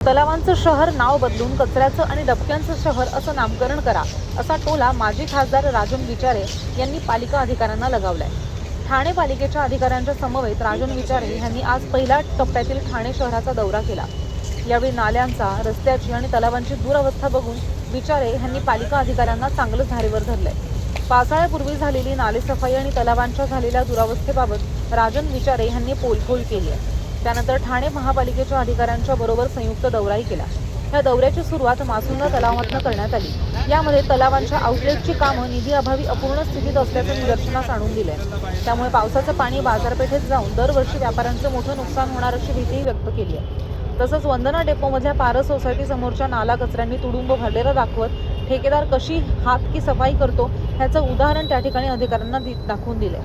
तलावांचं शहर नाव बदलून कचऱ्याचं आणि डबक्यांचं शहर असं नामकरण करा, असा टोला माजी खासदार राजन विचारे यांनी पालिका अधिकाऱ्यांना लगावलाय। ठाणे पालिकेच्या अधिकाऱ्यांच्या समवेत राजन विचारे यांनी आज पहिल्या टप्प्यातील ठाणे शहराचा दौरा केला। यावेळी नाल्यांचा, रस्त्याची आणि तलावांची दुरवस्था बघून विचारे यांनी पालिका अधिकाऱ्यांना चांगलं धारेवर धरलंय। पावसाळ्यापूर्वी झालेली नालेसफाई आणि तलावांच्या झालेल्या दुरावस्थेबाबत राजन विचारे यांनी पोलखोल केली आहे। त्यानंतर ठाणे महापालिकेच्या अधिकाऱ्यांच्या बरोबर संयुक्त दौराही केला। या दौऱ्याची सुरुवात मासुंदा तलावातून करण्यात आली। यामध्ये तलावांच्या आउटलेटची कामं निधी अभावी अपूर्ण स्थितीत असल्याचं निदर्शनास आणून दिले। त्यामुळे पावसाचं पाणी बाजारपेठेत जाऊन दरवर्षी व्यापाऱ्यांचं मोठं नुकसान होणार अशी भीती व्यक्त केली आहे। तसंच वंदना डेपोमधल्या पारस सोसायटी समोरच्या नाला कचऱ्यांनी तुडुंब भरलेला दाखवत ठेकेदार कशी हात की सफाई करतो ह्याचं उदाहरण त्या ठिकाणी अधिकाऱ्यांना दाखवून दिले।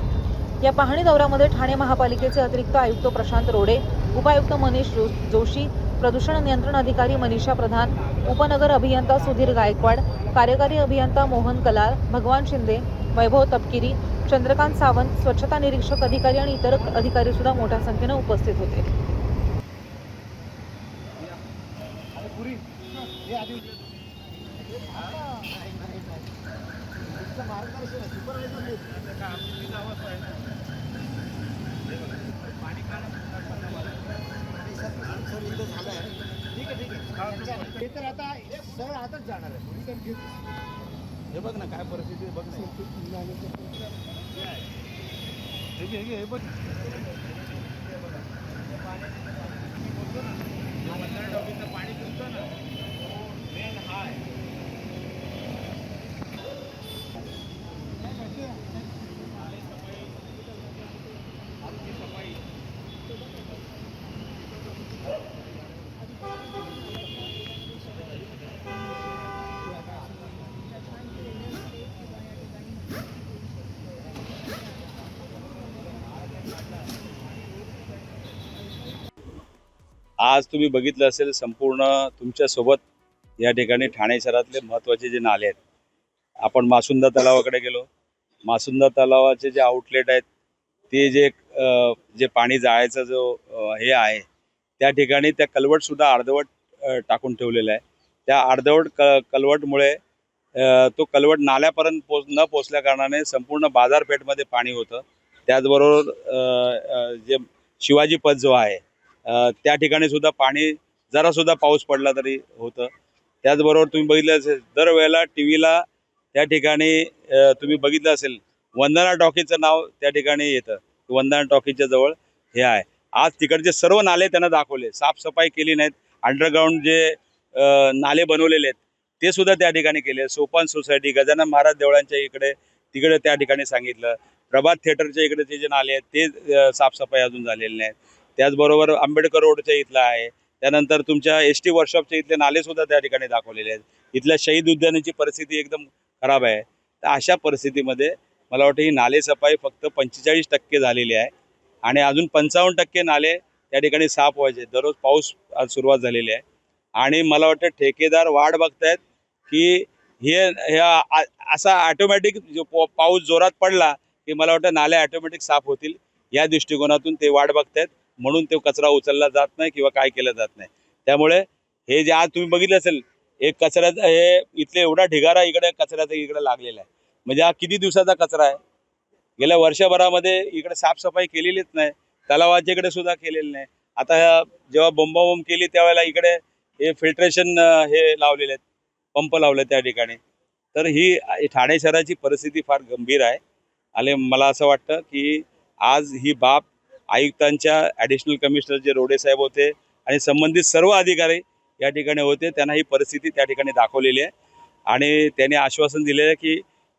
या पाहणी दौऱ्यामध्ये ठाणे महापालिकेचे अतिरिक्त आयुक्त प्रशांत रोडे, उपायुक्त मनीष जोशी, प्रदूषण नियंत्रण अधिकारी मनीषा प्रधान, उपनगर अभियंता सुधीर गायकवाड, कार्यकारी अभियंता मोहन कलाल, भगवान शिंदे, वैभव तपकिरी, चंद्रकांत सावंत, स्वच्छता निरीक्षक अधिकारी आणि इतर अधिकारी सुद्धा मोठ्या संख्येने उपस्थित होते। ते तर आता सरळ आताच जाणार आहे। हे बघ ना काय परिस्थिती बघ ना। हे बघ पाणी तुमचं ना मेन हाय आज तुम्ही बघितलं असेल संपूर्ण तुमच्या सोबत या ठिकाणी ठाणे शहरातले महत्त्वाचे जे नाले आहेत। आपण मासुंदा तलावाकडे गेलो। मासुंदा तलावाचे जे आउटलेट आहेत ते जे पाणी जायचं जो हे आहे त्या ठिकाणी त्या कलवट सुद्धा अर्धवट टाकून ठेवलेला आहे। त्या अर्धवट कलवटमुळे तो कलवट नाल्यापर्यंत न पोचल्या कारणाने संपूर्ण बाजारपेठमध्ये पाणी होतं। त्याचबरोबर जे शिवाजी पथ जो आहे त्या ठिकाणी सुद्धा पाणी जरा सुद्धा पाऊस पडला तरी होतं। त्याचबरोबर तुम्ही बघितलं असेल दरवेळेला टीव्हीला त्या ठिकाणी तुम्ही बघितलं असेल वंदना टॉकीजचं नाव त्या ठिकाणी येतं। वंदना टॉकीजच्या जवळ हे आहे। आज तिकडचे सर्व नाले त्यांना दाखवले, साफसफाई केली नाहीत, अंडरग्राऊंड जे नाले बनवलेले आहेत ते सुद्धा त्या ठिकाणी केले। सोपान सोसायटी, गजानन महाराज देवळांच्या तिकडे त्या ठिकाणी सांगितलं। प्रभात थिएटरच्या इकडेचे जे नाले आहेत ते साफसफाई अजून झालेले नाहीत। त्याचबरोबर आंबेडकर रोडच्या इथला आहे। त्यानंतर तुमच्या ST वर्कशॉपच्या इथले नाले सुद्धा त्या ठिकाणी दाखवलेले आहेत। इथल्या शहीद उद्यानाची परिस्थिती एकदम खराब आहे। तर अशा परिस्थितीमध्ये मला वाटतं ही नालेसफाई फक्त 45% झालेली आहे आणि अजून 55% नाले त्या ठिकाणी साफ व्हायचे। दररोज पाऊस आज सुरुवात झालेली आहे आणि मला वाटतं ठेकेदार वाट बघतायत की असा ऑटोमॅटिक जो पाऊस जोरात पडला की मला वाटतं नाले ऑटोमॅटिक साफ होतील या दृष्टिकोनातून ते वाट बघतायत। म्हणून तो कचरा उचलला जात नाही किंवा काय केलं जात नाही। त्यामुळे हे जे आज तुम्ही बघितलं असेल एक कचऱ्याचा हे इथले एवढा ढिगारा इकडे कचऱ्याचा इकडे लागलेला आहे। म्हणजे हा किती दिवसाचा कचरा आहे। गेल्या वर्षभरामध्ये इकडे साफसफाई केलेलीच नाही, तलावाच्या इकडे सुद्धा केलेली नाही। आता जेव्हा बोंबाबोंब केली त्यावेळेला इकडे हे फिल्ट्रेशन हे लावलेले आहेत, पंप लावले त्या ठिकाणी। तर ही ठाणे शहराची परिस्थिती फार गंभीर आहे आणि मला असं वाटतं की आज ही बाब आयुक्तांच्या ॲडिशनल कमिशनर जे रोडे साहेब होते आणि संबंधित सर्व अधिकारी या ठिकाणी होते, त्यांना ही परिस्थिती त्या ठिकाणी दाखवलेली आहे आणि त्यांनी आश्वासन दिलेलं आहे की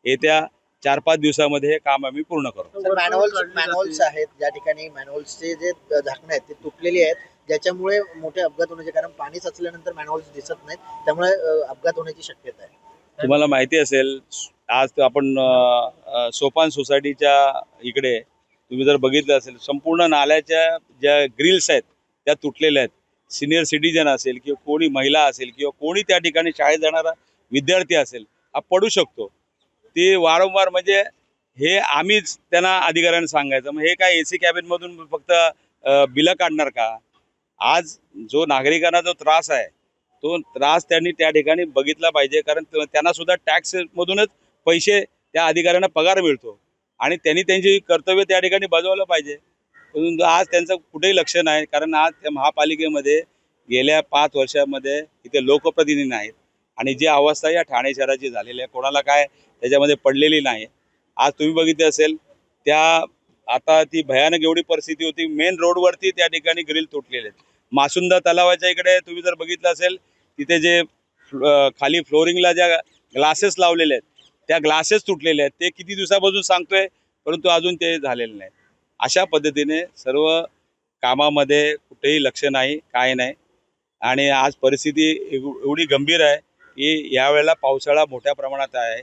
येत्या 4-5 दिवसामध्ये हे काम आम्ही पूर्ण करू। मॅनहोल्स आहेत ज्या ठिकाणी मॅनहोल्सचे जे झाकणं आहेत ते तुटलेली आहेत, ज्याच्यामुळे मोठे अपघात होण्याचे कारण पाणी साचल्यानंतर मॅनहोल्स दिसत नाहीत, त्यामुळे अपघात होण्याची शक्यता आहे। तुम्हाला माहिती असेल आज आपण सोपान सोसायटीच्या इकडे तुम्ही जर बघितलं असेल संपूर्ण नाल्याच्या ज्या ग्रिल्स आहेत त्या तुटलेल्या आहेत। सिनियर सिटीजन असेल किंवा कोणी महिला असेल किंवा कोणी त्या ठिकाणी शाळेत जाणारा विद्यार्थी असेल हा पडू शकतो। ते वारंवार म्हणजे हे आम्हीच त्यांना अधिकाऱ्यांना सांगायचं। मग हे काय AC कॅबिनमधून फक्त बिलं काढणार का? आज जो नागरिकांना जो त्रास आहे तो त्रास त्यांनी त्या ठिकाणी बघितला पाहिजे, कारण त्यांना सुद्धा टॅक्स मधूनच पैसे त्या अधिकाऱ्यांना पगार मिळतो आणि त्यांनी त्यांची कर्तव्य त्या ठिकाणी बजावलं पाहिजे. परंतु आज त्यांचं कुठेही लक्ष नाही, कारण आज त्या महापालिकेमध्ये गेल्या 5 वर्षामध्ये इथे लोकप्रतिनिधी नाहीत आणि जी अवस्था या ठाणे शहराची झालेली आहे कोणाला काय त्याच्यामध्ये पडलेली नाही. आज तुम्ही बघितले असेल त्या आता ती भयानक एवढी परिस्थिती होती, मेन रोडवरती त्या ठिकाणी ग्रिल तुटलेले आहेत. मासुंदा तलावाच्या इकडे तुम्ही जर बघितलं असेल तिथे जे खाली फ्लोरिंगला ज्या ग्लासेस लावलेले आहेत त्या ग्लासेस तुटलेले आहेत. ते किती दिवसापासून सांगतोय परंतु अजून ते झालेलं नाही. अशा पद्धतीने सर्व कामामध्ये कुठेही लक्ष नाही, काय नाही आणि आज परिस्थिती एवढी गंभीर आहे की यावेळेला पावसाळा मोठ्या प्रमाणात आहे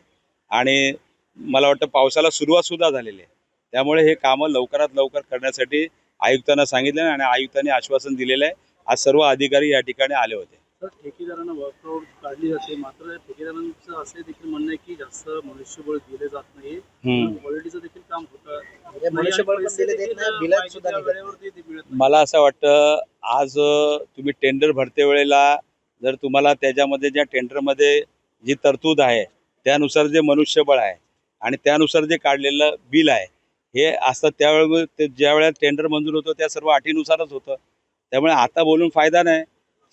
आणि मला वाटतं पावसाला सुरुवात सुद्धा झालेली आहे. त्यामुळे हे कामं लवकरात लवकर करण्यासाठी आयुक्तांना सांगितलं आणि आयुक्तांनी आश्वासन दिलेलं आहे. आज सर्व अधिकारी या ठिकाणी आले होते. तर ठेकेदारांना वर्कआउट काढली जाते, मात्र ठेकेदारांचं असे देखील म्हणणं आहे की जास्त मनुष्यबळ दिले जात नाही, क्वालिटीचं देखील काम होतं. म्हणजे मनुष्यबळ पण दिले देत नाही, बिलं सुद्धा निघत नाही. वेळेवरती ते मिळत नाही. मला असं वाटतं आज तुम्ही टेंडर भरते वेळेला जर तुम्हाला त्याच्यामध्ये ज्या टेंडरमध्ये जी तरतूद आहे त्यानुसार जे मनुष्यबळ आहे आणि त्यानुसार जे काढलेलं बिल आहे हे असतं त्यावेळेस ते ज्या वेळेला टेंडर मंजूर होतं त्या सर्व अटीनुसारच होतं. त्यामुळे आता बोलून फायदा नाही.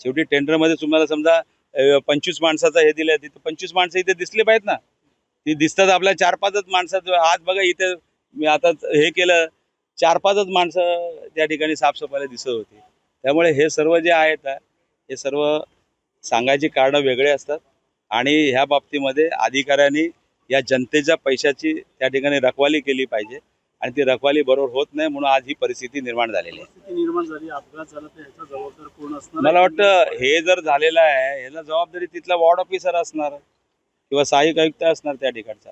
शेवटी टेंडरमध्ये तुम्हाला समजा 25 माणसाचं हे दिलं तिथे 25 माणसं इथे दिसले पाहिजेत ना. ती दिसतात आपल्या 4-5च माणसाचं. आज बघा इथे मी आता हे केलं 4-5च माणसं त्या ठिकाणी साफसफाईला दिसत होती. त्यामुळे हे सर्व जे आहेत हे सर्व सांगायची कारणं वेगळे असतात आणि ह्या बाबतीमध्ये अधिकाऱ्यांनी या जनतेच्या पैशाची त्या ठिकाणी रखवाली केली पाहिजे आणि ती रखवाली बरोबर होत नाही, म्हणून आज ही परिस्थिती निर्माण झालेली आहे. परिस्थिती निर्माण झाली, अपघात झाला तर ह्याचा जबाबदार कोण असणार? मला वाटतं हे जर झालेलं आहे ह्याला जबाबदारी तिथला वॉर्ड ऑफिसर असणार किंवा सहाय्यक आयुक्त असणार त्या ठिकाणचा.